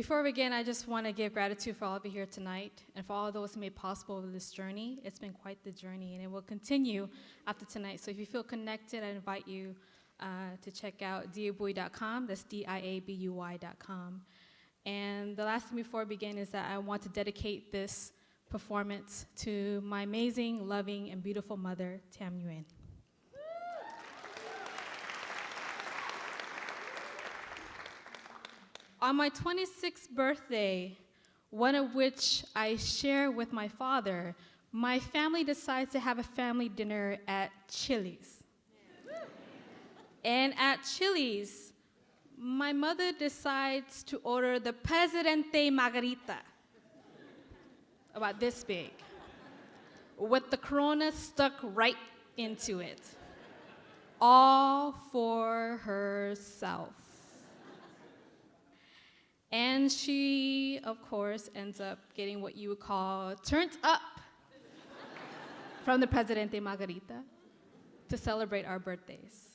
before we begin, I just want to give gratitude for all of you here tonight and for all those who made possible this journey. It's been quite the journey, and it will continue after tonight. So if you feel connected, I invite you to check out diabuy.com. That's diabuy.com. And the last thing before I begin is that I want to dedicate this performance to my amazing, loving, and beautiful mother, Tam Nguyen. On my 26th birthday, one of which I share with my father, my family decides to have a family dinner at Chili's. And at Chili's, my mother decides to order the Presidente Margarita, about this big, with the Corona stuck right into it, all for herself. And she, of course, ends up getting what you would call turned up from the Presidente Margarita to celebrate our birthdays.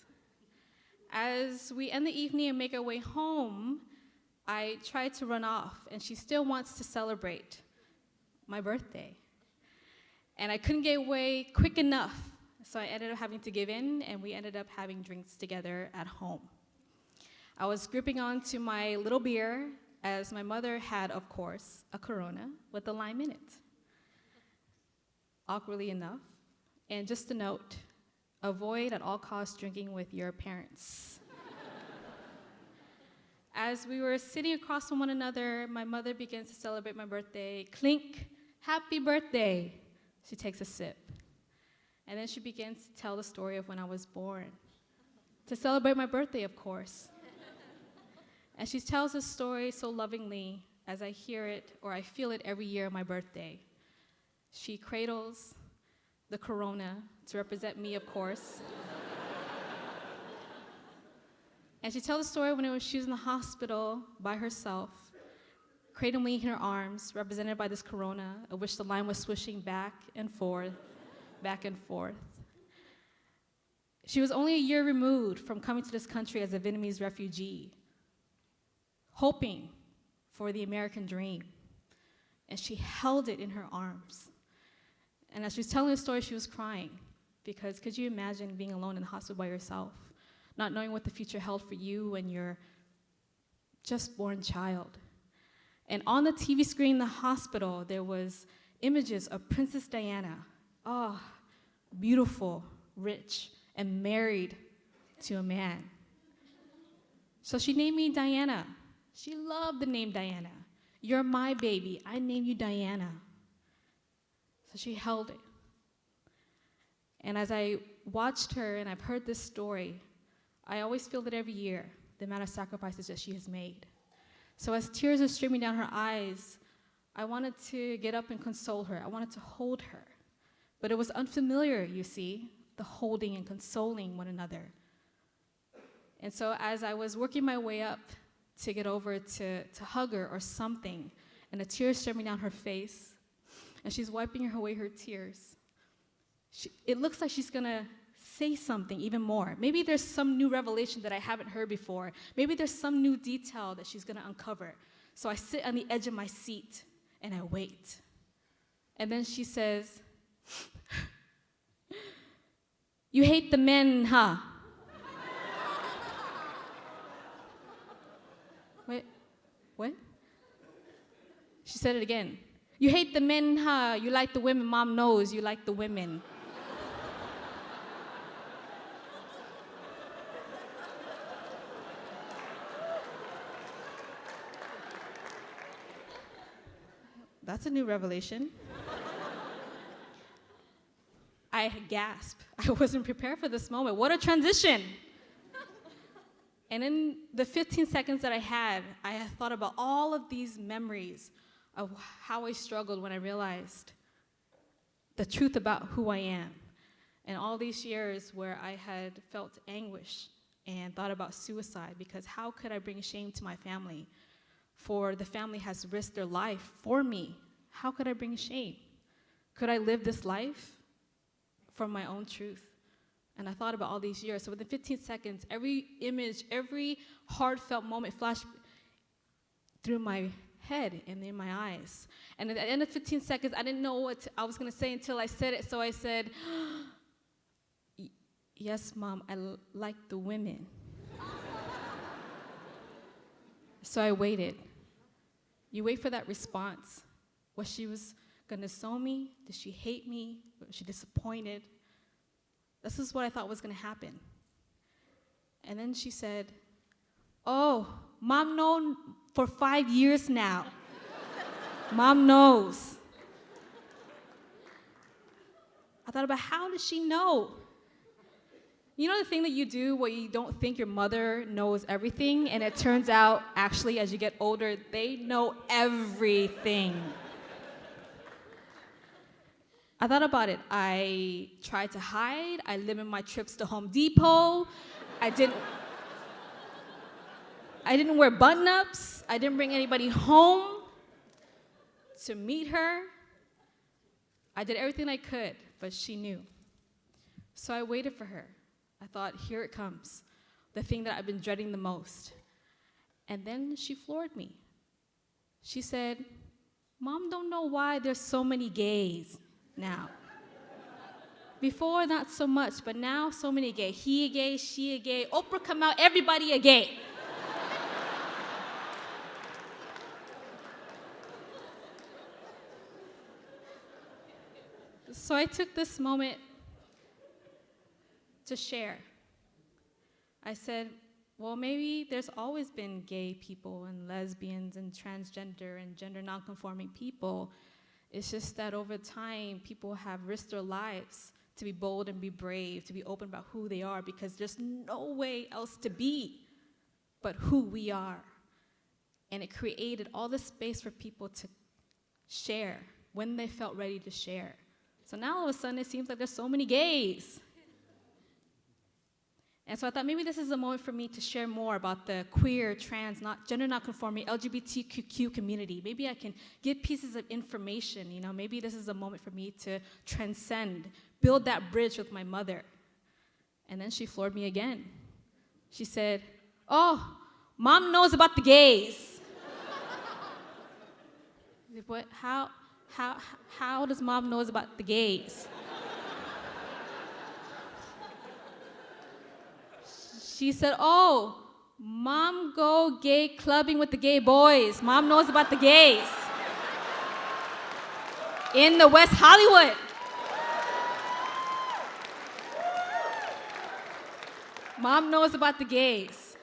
As we end the evening and make our way home, I try to run off, and she still wants to celebrate my birthday. And I couldn't get away quick enough, so I ended up having to give in, and we ended up having drinks together at home. I was gripping on to my little beer, as my mother had, of course, a Corona with a lime in it. Awkwardly enough, and just a note, avoid at all costs drinking with your parents. As we were sitting across from one another, my mother begins to celebrate my birthday. Clink, happy birthday. She takes a sip. And then she begins to tell the story of when I was born. To celebrate my birthday, of course. And she tells this story so lovingly as I hear it, or I feel it every year on my birthday. She cradles the Corona to represent me, of course. And she tells the story when she was in the hospital by herself, cradling me in her arms, represented by this Corona, of which the line was swishing back and forth, back and forth. She was only a year removed from coming to this country as a Vietnamese refugee, hoping for the American dream. And she held it in her arms. And as she was telling the story, she was crying. Because could you imagine being alone in the hospital by yourself, not knowing what the future held for you and your just born child? And on the TV screen in the hospital, there was images of Princess Diana. Oh, beautiful, rich, and married to a man. So she named me Diana. She loved the name Diana. You're my baby. I name you Diana. So she held it. And as I watched her and I've heard this story, I always feel that every year, the amount of sacrifices that she has made. So as tears are streaming down her eyes, I wanted to get up and console her. I wanted to hold her. But it was unfamiliar, you see, the holding and consoling one another. And so as I was working my way up to get over to hug her or something, and the tears streaming down her face, and she's wiping away her tears, it looks like she's gonna say something even more. Maybe there's some new revelation that I haven't heard before. Maybe there's some new detail that she's gonna uncover. So I sit on the edge of my seat and I wait. And then she says, "You hate the men, huh?" Wait, what? She said it again. "You hate the men, huh? You like the women. Mom knows you like the women." That's a new revelation. I gasped. I wasn't prepared for this moment. What a transition. And in the 15 seconds that I had thought about all of these memories of how I struggled when I realized the truth about who I am. And all these years where I had felt anguish and thought about suicide, because how could I bring shame to my family? For the family has risked their life for me. How could I bring shame? Could I live this life for my own truth? And I thought about all these years. So within 15 seconds, every image, every heartfelt moment flashed through my head and in my eyes. And at the end of 15 seconds, I didn't know what I was going to say until I said it. So I said, yes, Mom, I like the women. So I waited. You wait for that response. Was she going to sue me? Did she hate me? Was she disappointed? This is what I thought was going to happen. And then she said, oh, Mom known for 5 years now. Mom knows. I thought about, how does she know? You know the thing that you do where you don't think your mother knows everything, and it turns out, actually, as you get older, they know everything. I thought about it. I tried to hide. I limited my trips to Home Depot. I didn't wear button-ups. I didn't bring anybody home to meet her. I did everything I could, but she knew. So I waited for her. I thought, here it comes, the thing that I've been dreading the most. And then she floored me. She said, Mom don't know why there's so many gays now. Before, not so much, but now so many gay. He a gay, she a gay, Oprah come out, everybody a gay. So I took this moment to share. I said, well, maybe there's always been gay people and lesbians and transgender and gender nonconforming people. It's just that over time, people have risked their lives to be bold and be brave, to be open about who they are, because there's no way else to be but who we are. And it created all this space for people to share when they felt ready to share. So now all of a sudden, it seems like there's so many gays. And so I thought maybe this is a moment for me to share more about the queer, trans, gender nonconforming, LGBTQ community. Maybe I can give pieces of information. You know, maybe this is a moment for me to transcend, build that bridge with my mother. And then she floored me again. She said, oh, Mom knows about the gays. What? How does Mom knows about the gays? She said, oh, Mom go gay clubbing with the gay boys. Mom knows about the gays. In the West Hollywood. Mom knows about the gays.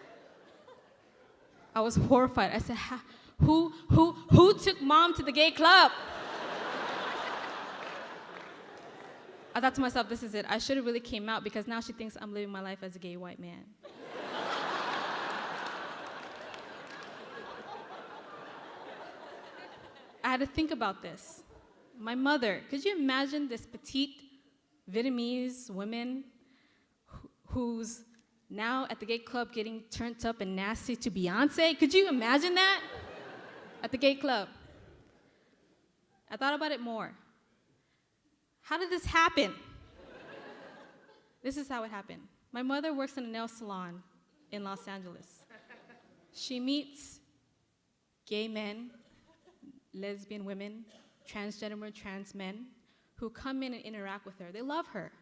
I was horrified. I said, who took Mom to the gay club? I thought to myself, this is it. I should have really came out, because now she thinks I'm living my life as a gay white man. I had to think about this. My mother, could you imagine this petite Vietnamese woman who's now at the gay club getting turned up and nasty to Beyonce? Could you imagine that? At the gay club. I thought about it more. How did this happen? This is how it happened. My mother works in a nail salon in Los Angeles. She meets gay men, lesbian women, transgender women, trans men, who come in and interact with her. They love her.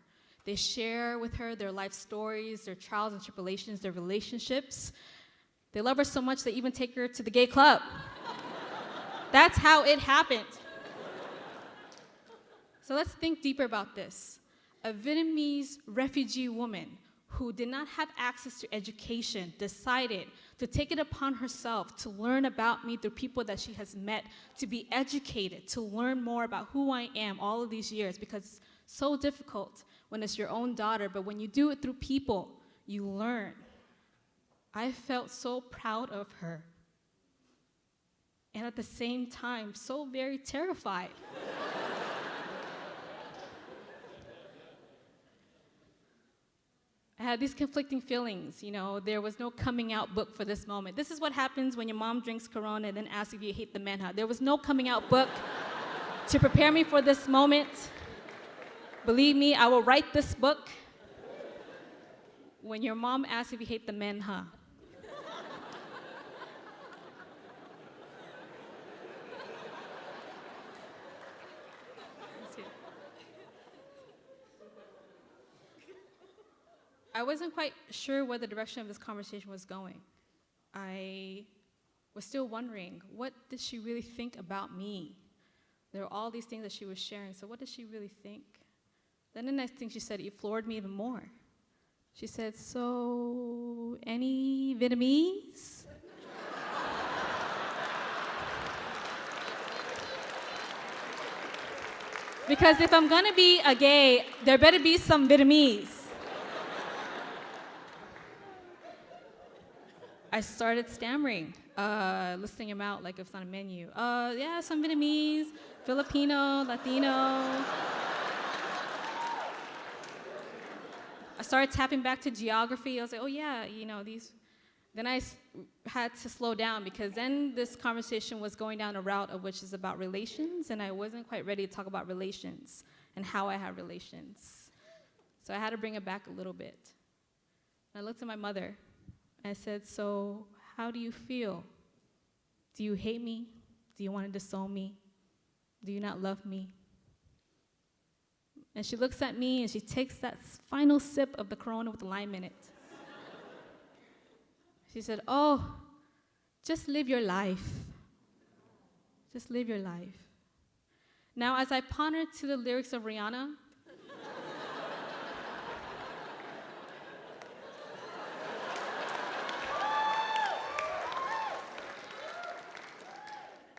They share with her their life stories, their trials and tribulations, their relationships. They love her so much they even take her to the gay club. That's how it happened. So let's think deeper about this. A Vietnamese refugee woman who did not have access to education decided to take it upon herself to learn about me through people that she has met, to be educated, to learn more about who I am all of these years, because it's so difficult when it's your own daughter, but when you do it through people, you learn. I felt so proud of her, and at the same time, so very terrified. I had these conflicting feelings, you know. There was no coming out book for this moment. This is what happens when your mom drinks Corona and then asks if you hate the manna. There was no coming out book to prepare me for this moment. Believe me, I will write this book when your mom asks if you hate the manna. I wasn't quite sure where the direction of this conversation was going. I was still wondering, what did she really think about me? There were all these things that she was sharing, so what did she really think? Then the next thing she said, it floored me even more. She said, so, any Vietnamese? Because if I'm gonna be a gay, there better be some Vietnamese. I started stammering, listing them out like it's on a menu. Yeah, some Vietnamese, Filipino, Latino. I started tapping back to geography. I was like, oh yeah, you know, these. Then I had to slow down because then this conversation was going down a route of which is about relations, and I wasn't quite ready to talk about relations and how I have relations. So I had to bring it back a little bit. And I looked at my mother. I said, so how do you feel? Do you hate me? Do you want to disown me? Do you not love me? And she looks at me and she takes that final sip of the Corona with the lime in it. She said, oh, just live your life. Just live your life. Now, as I pondered to the lyrics of Rihanna,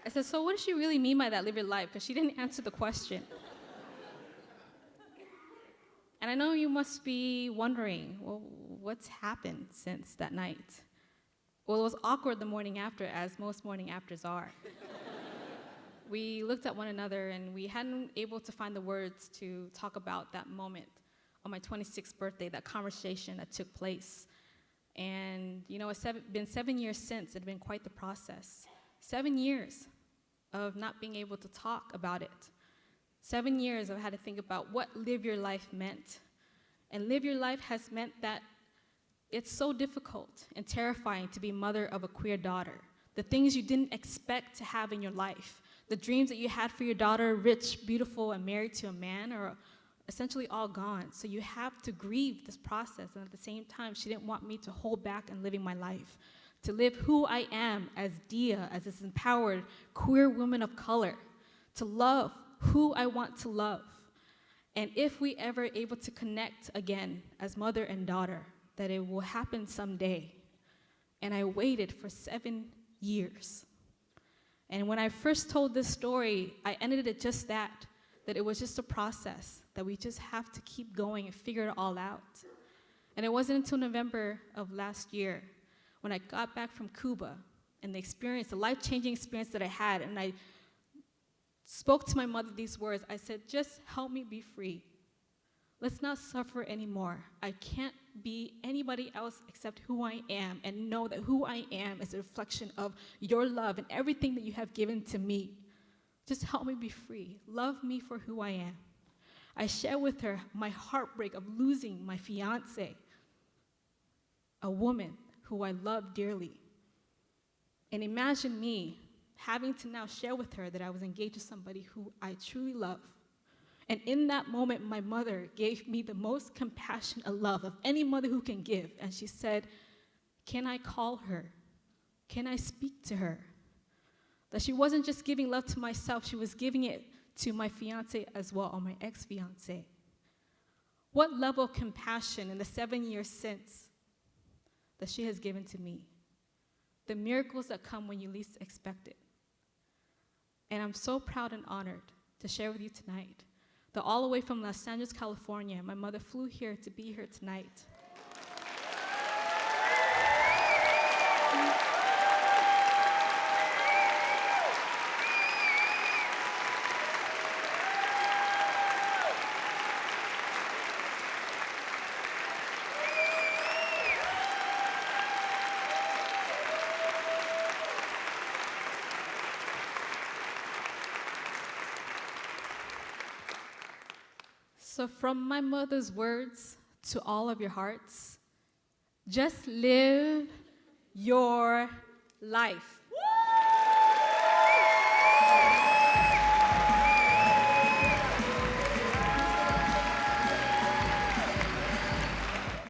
I said, so what does she really mean by that, live your life? Because she didn't answer the question. And I know you must be wondering, well, what's happened since that night? Well, it was awkward the morning after, as most morning afters are. We looked at one another, and we hadn't able to find the words to talk about that moment on my 26th birthday, that conversation that took place. And, you know, it's been 7 years since. It had been quite the process. 7 years of not being able to talk about it. 7 years I've had to think about what live your life meant. And live your life has meant that it's so difficult and terrifying to be mother of a queer daughter. The things you didn't expect to have in your life, the dreams that you had for your daughter, rich, beautiful, and married to a man, are essentially all gone. So you have to grieve this process. And at the same time, she didn't want me to hold back in living my life, to live who I am as Dia, as this empowered queer woman of color, to love who I want to love. And if we ever able to connect again as mother and daughter, that it will happen someday. And I waited for 7 years. And when I first told this story, I ended it just that it was just a process, that we just have to keep going and figure it all out. And it wasn't until November of last year when I got back from Cuba and the experience, the life-changing experience that I had, and I spoke to my mother these words. I said, just help me be free. Let's not suffer anymore. I can't be anybody else except who I am, and know that who I am is a reflection of your love and everything that you have given to me. Just help me be free. Love me for who I am. I shared with her my heartbreak of losing my fiance, a woman who I love dearly. And imagine me having to now share with her that I was engaged to somebody who I truly love. And in that moment, my mother gave me the most compassionate love of any mother who can give. And she said, can I call her? Can I speak to her? That she wasn't just giving love to myself, she was giving it to my fiance as well, or my ex-fiance. What level of compassion in the 7 years since that she has given to me. The miracles that come when you least expect it. And I'm so proud and honored to share with you tonight that all the way from Los Angeles, California, my mother flew here to be here tonight. So from my mother's words to all of your hearts, just live your life.